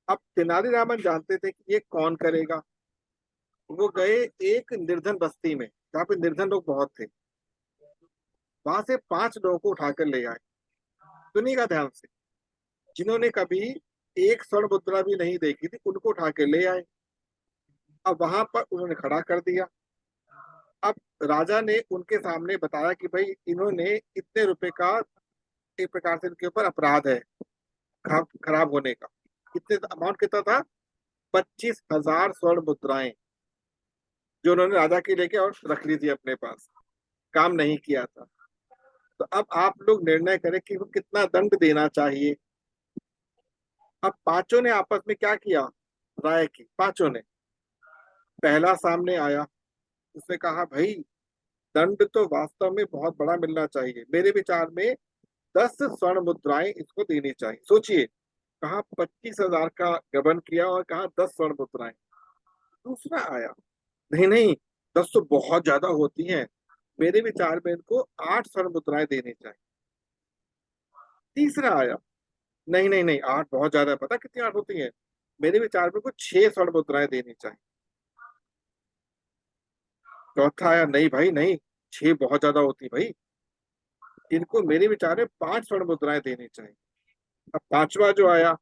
अब तेनालीरामन जानते थे कि ये कौन करेगा। वो गए एक निर्धन बस्ती में जहाँ पे निर्धन लोग बहुत थे, वहां से 5 लोगों को उठाकर ले आए। सुनिएगा ध्यान से, जिन्होंने कभी एक स्वर्ण मुद्रा भी नहीं देखी थी उनको उठा के ले आए। अब वहां पर उन्होंने खड़ा कर दिया। अब राजा ने उनके सामने बताया कि भाई इन्होंने इतने रुपए का, एक प्रकार से इनके ऊपर अपराध है खराब होने का। कितने अमाउंट कितना था? 25,000 स्वर्ण मुद्राएं जो उन्होंने राजा की लेके और रख ली थी अपने पास, काम नहीं किया था। तो अब आप लोग निर्णय करें कि वो कितना दंड देना चाहिए। अब पांचों ने आपस में क्या किया, राय की। पांचों ने, पहला सामने आया, उसने कहा भाई दंड तो वास्तव में बहुत बड़ा मिलना चाहिए, मेरे विचार में 10 स्वर्ण मुद्राएं इसको देनी चाहिए। सोचिए, कहा 25,000 का गबन किया और कहा 10 स्वर्ण मुद्राएं। दूसरा आया, नहीं नहीं 10 तो बहुत ज्यादा होती हैं, मेरे विचार में इनको 8 स्वर्ण मुद्राएं देनी चाहिए। तीसरा आया, नहीं नहीं नहीं 8 बहुत ज्यादा है, पता कितनी 8 होती हैं, मेरे विचार में कुछ 6 स्वर्ण मुद्राएं देनी चाहिए। चौथा आया, नहीं भाई नहीं, 6 बहुत ज्यादा होती भाई, इनको मेरे विचार में 5 स्वर्ण मुद्राएं देनी चाहिए। अब पांचवा जो आया,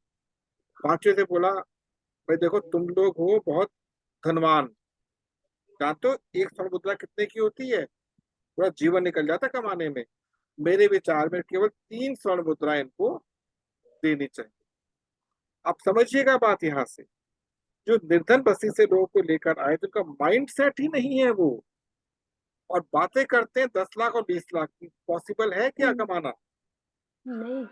पांचवे से बोला भाई देखो तुम लोग हो बहुत धनवान, जानते हो एक स्वर्ण मुद्रा कितने की होती है, पूरा जीवन निकल जाता है कमाने में, मेरे विचार में केवल 3 स्वर्ण मुद्राएं इनको देनी चाहिए। आप समझिएगा बात यहाँ से, जो निर्धन बस्ती से लोगों को लेकर आए जिनका माइंड सेट ही नहीं है वो, और बातें करते हैं 10 लाख और 20 लाख की। पॉसिबल है क्या कमाना? नहीं।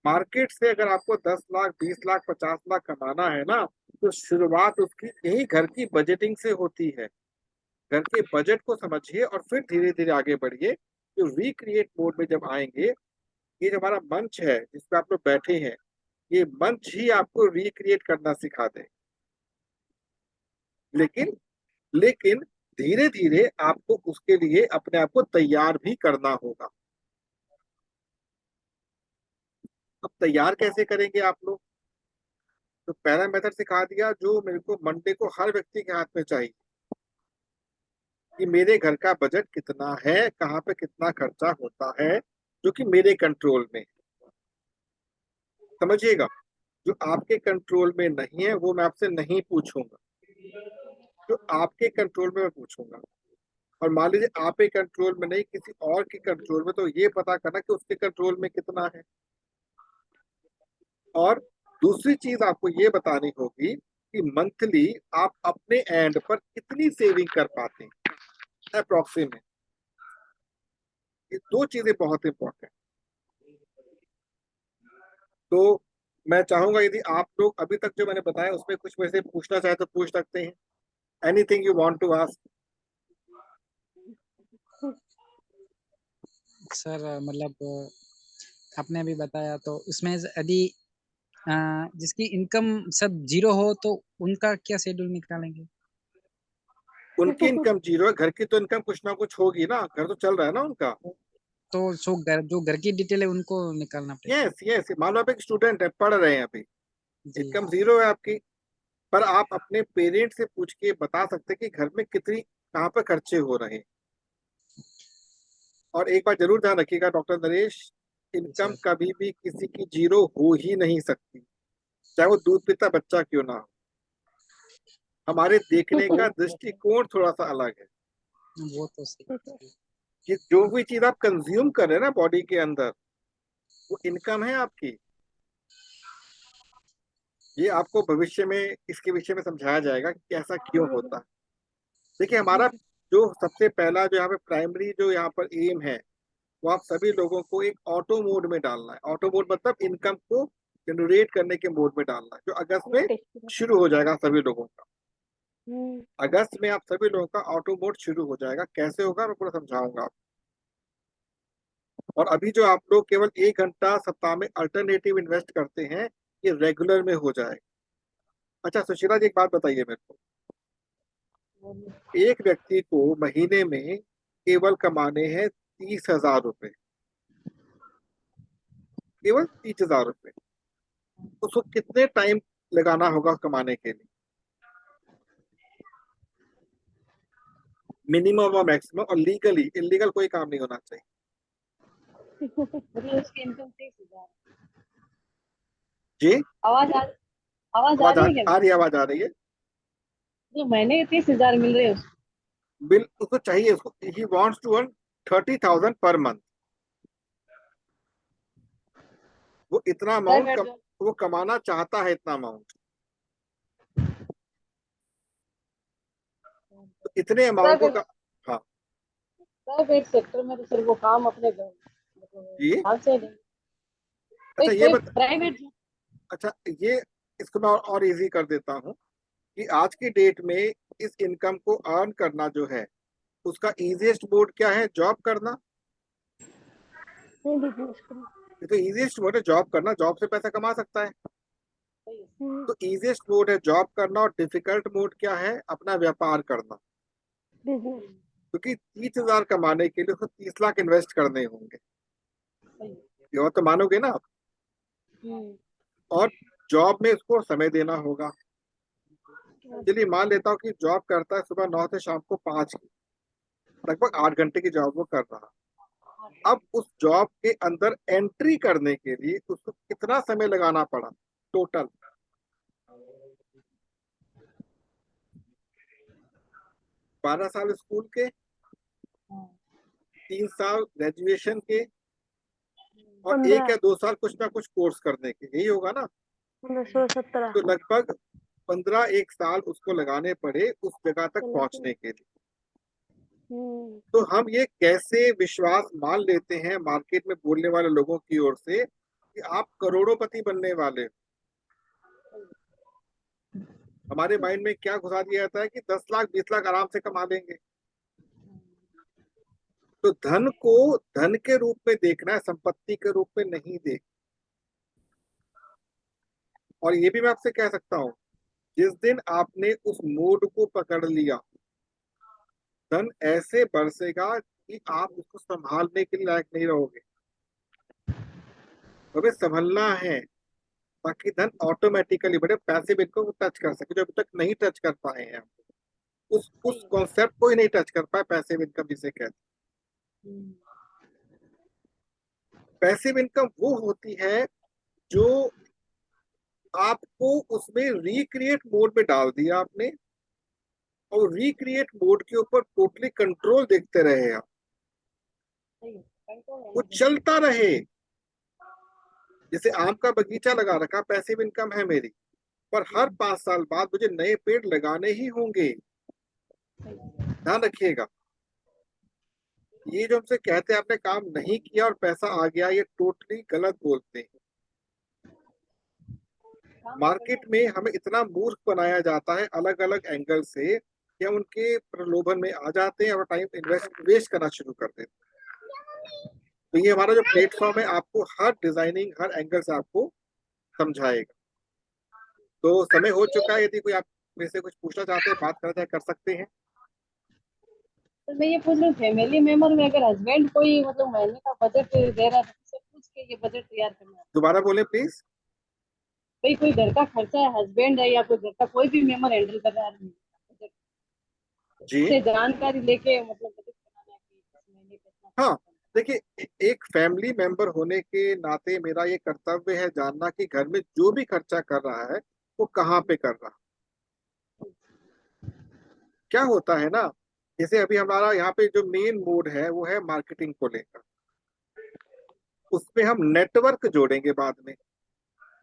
मार्केट से अगर आपको 10 लाख 20 लाख 50 लाख कमाना है ना, तो शुरुआत उसकी यही घर की बजटिंग से होती है। घर के बजट को समझिए और फिर धीरे धीरे आगे बढ़िए। जो रिक्रिएट मोड में जब आएंगे, ये जो हमारा मंच है जिसपे आप लोग बैठे हैं, ये मंच ही आपको रिक्रिएट करना सिखा दे। लेकिन लेकिन धीरे धीरे आपको उसके लिए अपने आप को तैयार भी करना होगा। अब तैयार कैसे करेंगे आप लोग? तो पहला मेथड सिखा दिया जो मेरे को मंडे को हर व्यक्ति के हाथ में चाहिए, कि मेरे घर का बजट कितना है, कहाँ पे कितना खर्चा होता है, जो कि मेरे कंट्रोल में है। समझिएगा, जो आपके कंट्रोल में नहीं है वो मैं आपसे नहीं पूछूंगा, जो आपके कंट्रोल में मैं पूछूंगा। और मान लीजिए आप के कंट्रोल में नहीं, किसी और के कंट्रोल में, तो ये पता करना कि उसके कंट्रोल में कितना है। और दूसरी चीज आपको ये बतानी होगी कि मंथली आप अपने एंड पर कितनी सेविंग कर पाते हैं अप्रोक्सीमेट। ये 2 चीजें बहुत इंपॉर्टेंट। तो मैं चाहूंगा यदि आप लोग अभी तक जो मैंने बताया उसमें कुछ वैसे पूछना चाहे तो पूछ सकते हैं। Anything you want to ask? Sir मतलब आपने अभी बताया, तो इसमें यदि जिसकी इनकम सब जीरो हो तो उनका क्या शेड्यूल निकालेंगे? उनकी इनकम जीरो है, घर की तो इनकम कुछ ना कुछ होगी ना, घर तो चल रहा है ना उनका। तो जो घर की डिटेल है उनको निकालना पड़ेगा। यस यस, मान लो आप एक स्टूडेंट है, पढ़ रहे हैं अभी, जी इनकम जीरो है आपकी, पर आप अपने पेरेंट्स से पूछ के बता सकते हैं कि घर में कितनी कहाँ पर खर्चे हो रहे हैं। और एक बात जरूर ध्यान रखिएगा डॉक्टर नरेश, इनकम सर। कभी भी किसी की जीरो हो ही नहीं सकती, चाहे वो दूध पीता बच्चा क्यों ना हो। हमारे देखने का दृष्टिकोण थोड़ा सा अलग है, वो तो सही है। कि जो भी चीज आप कंज्यूम कर रहे हैं ना बॉडी के अंदर, वो इनकम है आपकी। ये आपको भविष्य में इसके विषय में समझाया जाएगा कि ऐसा क्यों होता है। देखिए, हमारा जो सबसे पहला जो यहाँ पे प्राइमरी जो यहाँ पर एम है वो आप सभी लोगों को एक ऑटो मोड में डालना है। ऑटो मोड मतलब इनकम को जनरेट करने के मोड में डालना है, जो अगस्त में शुरू हो जाएगा सभी लोगों का। अगस्त में आप सभी लोगों का ऑटो मोड शुरू हो जाएगा। कैसे होगा मैं पूरा समझाऊंगा आप। और अभी जो आप लोग केवल 1 घंटा सप्ताह में अल्टरनेटिव इन्वेस्ट करते हैं, ये रेगुलर में हो जाएगा। अच्छा सुशीला जी, एक बात बताइए मेरे को, एक व्यक्ति को महीने में केवल कमाने हैं 30,000 रुपए, केवल 30,000 रुपए, उसको कितने टाइम लगाना होगा कमाने के लिए? मिनिमम और मैक्सिमम, और लीगली, इलीगल कोई काम नहीं होना चाहिए। उसकी इनकम 30,000। जी आवाज आ आवाज रही है क्या? आ रही आवाज आ रही है। जो महीने 30,000 मिल रहे हैं उसको। बिल उसको चाहिए, उसको he wants to earn 30,000 per month. वो इतना अमाउंट वो कमाना चाहता है, इतना अमाउंट। तो इतने अमाउंट को हाँ प्राइवेट सेक्टर में तो सर वो काम अपने जी से नहीं। अच्छा ये प्राइवेट। अच्छा ये इसको मैं और इजी कर देता हूँ कि आज की डेट में इस इनकम को अर्न करना जो है उसका इजीएस्ट मोड क्या है? जॉब करना। ये तो इजीएस्ट मोड है जॉब करना, जॉब से पैसा कमा सकता है। तो इजीएस्ट मोड है जॉब करना, और डिफिकल्ट मोड क्या है? अपना व्यापार करना। क्योंकि 30,000 कमाने के लिए उसको 30 लाख इन्वेस्ट करने होंगे, ये तो मानोगे ना आप? और जॉब में उसको समय देना होगा। चलिए मान लेता हूँ कि जॉब करता है सुबह 9 से शाम को 5 की, लगभग 8 घंटे की जॉब वो कर रहा। अब उस जॉब के अंदर एंट्री करने के लिए उसको कितना समय लगाना पड़ा टोटल? 12 साल स्कूल के, 3 साल ग्रेजुएशन के, और 1 या 2 साल कुछ ना कुछ कोर्स करने के, यही होगा ना? 17 तो लगभग 15-1 साल उसको लगाने पड़े उस जगह तक पहुंचने के लिए। तो हम ये कैसे विश्वास मान लेते हैं मार्केट में बोलने वाले लोगों की ओर से कि आप करोड़ोंपति बनने वाले हो? हमारे माइंड में क्या घुसा दिया जाता है कि 10 लाख 20 लाख आराम से कमा लेंगे। तो धन को धन के रूप में देखना है, संपत्ति के रूप में नहीं देख। और ये भी मैं आपसे कह सकता हूँ, जिस दिन आपने उस मोड को पकड़ लिया, धन ऐसे बरसेगा कि आप उसको संभालने के लिए लायक नहीं रहोगे। हमें संभलना है ताकि धन ऑटोमेटिकली बढ़े, पैसिव इनकम को टच कर सके, जो अभी तक नहीं टच कर पाए हैं। उस कॉन्सेप्ट को ही नहीं टच कर पाए, पैसिव इनकम जिसे कहते हैं। पैसिव इनकम वो होती है जो आपको उसमें रिक्रिएट मोड में डाल दिया आपने, और रिक्रिएट मोड के ऊपर टोटली कंट्रोल देखते रहे आप, वो चलता रहे। जैसे आम का बगीचा लगा रखा, पैसिव इनकम है मेरी, पर हर 5 साल बाद मुझे नए पेड़ लगाने ही होंगे। ध्यान रखिएगा, ये जो हमसे कहते हैं आपने काम नहीं किया और पैसा आ गया, ये टोटली गलत बोलते हैं। मार्केट में हमें इतना मूर्ख बनाया जाता है अलग अलग एंगल से कि हम उनके प्रलोभन में आ जाते हैं और टाइम वेस्ट करना शुरू कर देते हैं। तो ये हमारा जो प्लेटफॉर्म है आपको हर डिजाइनिंग, हर एंगल से आपको समझाएगा। तो समय हो चुका है, यदि कोई आप मेरे से कुछ पूछना चाहते हैं, बात करना चाहे, कर सकते हैं। तो मैं ये पूछ रही हूँ, फैमिली मेंबर में अगर हस्बैंड कोई मतलब महीने का बजट दे रहा है तो पूछ के ये बजट तैयार करना है। दोबारा बोले प्लीज। भाई कोई घर का खर्चा है, हस्बैंड है या कोई घर का कोई भी मेंबर हैंडल कर रहा है जी से जानकारी लेके मतलब बजट बनाना है कि इस महीने कितना। हाँ, देखिए, एक फैमिली मेंबर होने के नाते मेरा ये कर्तव्य है जानना कि घर में जो भी खर्चा कर रहा है वो कहाँ पे कर रहा है। क्या होता है ना, जैसे अभी हमारा यहाँ पे जो मेन मोड है वो है मार्केटिंग को लेकर, उसमें हम नेटवर्क जोड़ेंगे बाद में,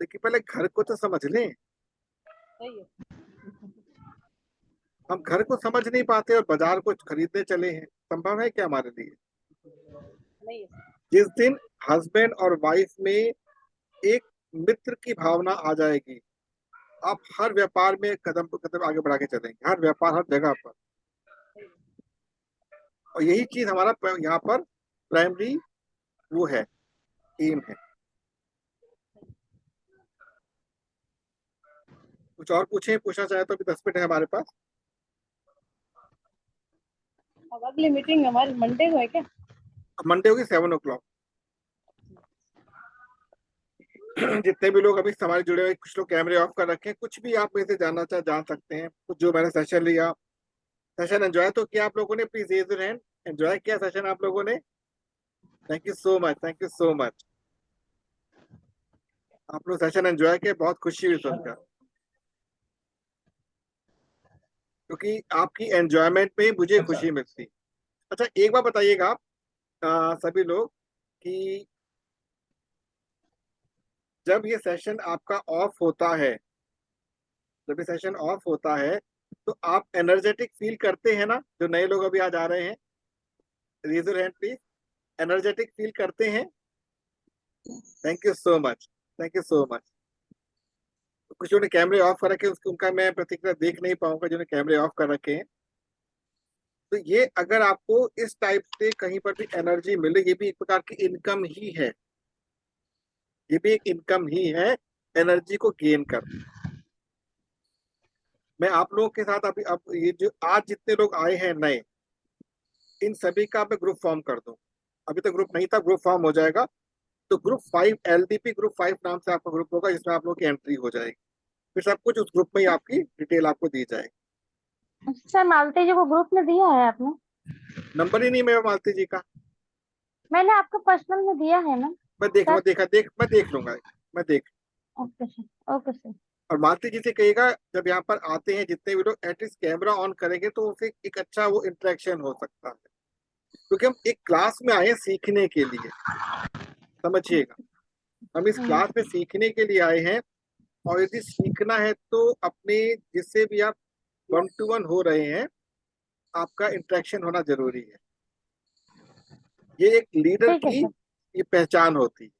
लेकिन पहले घर को तो समझ लें। सही है। हम घर को समझ नहीं पाते और बाजार को खरीदने चले हैं। संभव है क्या हमारे लिए? नहीं है सर। जिस दिन हस्बैंड और वाइफ में एक मित्र की भावना आ जाएगी, आप हर व्यापार में कदम पर कदम आगे बढ़ा के चलेंगे, हर व्यापार, हर जगह पर। और यही चीज हमारा यहाँ पर प्राइमरी वो है, एम है। कुछ और पूछना चाहे तो अभी 10 मिनट है हमारे पास। अब अगली मीटिंग हमारी मंडे को है क्या? मंडे होगी 7 o'clock। जितने भी लोग अभी हमारे जुड़े हुए, कुछ लोग कैमरे ऑफ कर रखे हैं, कुछ भी आप में से जानना चाहे जान सकते हैं। कुछ जो मैंने सेशन लिया, सेशन एंजॉय तो किया आप लोगों ने? Please raise your hand. Enjoy किया सेशन आप लोगों ने? Thank you so much, thank you so much. आप लोग सेशन एंजॉय किया, बहुत खुशी हुई सुनकर, क्योंकि आपकी एंजॉयमेंट में ही मुझे खुशी मिलती। अच्छा एक बार बताइएगा आप सभी लोग कि जब ये सेशन आपका ऑफ होता है, जब ये सेशन ऑफ होता है तो आप एनर्जेटिक फील करते हैं ना? जो नए लोग अभी आज आ रहे हैं, raise your hand please. Energetic feel करते हैं? Thank you so much, thank you so much. कुछ ने कैमरे ऑफ कर रखे, उनका मैं प्रतिक्रिया देख नहीं पाऊंगा, जिन्होंने कैमरे ऑफ कर रखे हैं। तो ये अगर आपको इस टाइप से कहीं पर भी एनर्जी मिले, ये भी एक प्रकार की इनकम ही है, ये भी एक इनकम ही है, एनर्जी को गेन कर। मैं आप लोगों के साथ अभी, अब ये जो आज जितने लोग आए हैं नए, इन सभी का मैं ग्रुप फॉर्म कर दूं। अभी तो ग्रुप नहीं था, ग्रुप फॉर्म हो जाएगा। तो ग्रुप 5 LDP ग्रुप 5 नाम से आपका ग्रुप होगा, जिसमें आप लोगों की एंट्री हो जाएगी। फिर सब कुछ उस ग्रुप में ही आपकी डिटेल आपको दी जाएगी। सर मालती जी को ग्रुप में दिया है आपने? नंबर ही नहीं मेरा मालती जी का। मैंने आपको पर्सनल में दिया है ना मैं सर? देख लूंगा, मैं देख। Okay sir, okay sir. और मालती जी से कहिएगा जब यहाँ पर आते हैं जितने भी लोग, एटलीस्ट कैमरा ऑन करेंगे तो उसे एक अच्छा वो इंटरेक्शन हो सकता है, क्योंकि हम एक क्लास में आए हैं सीखने के लिए, समझिएगा। हम इस क्लास में सीखने के लिए आए हैं, और यदि सीखना है तो अपने जिससे भी आप 1-to-1 हो रहे हैं, आपका इंटरेक्शन होना जरूरी है। ये एक लीडर ठीक है की सर। ये पहचान होती है।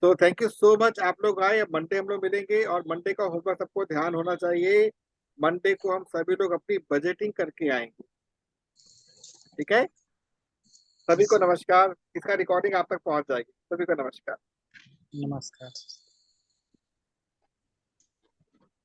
तो थैंक यू सो मच, आप लोग आए। अब मंडे हम लोग मिलेंगे, और मंडे का होमवर्क सबको ध्यान होना चाहिए। मंडे को हम सभी लोग अपनी बजटिंग करके आएंगे, ठीक है? सभी को नमस्कार। इसका रिकॉर्डिंग आप तक पहुंच जाएगी। सभी को नमस्कार। नमस्कार।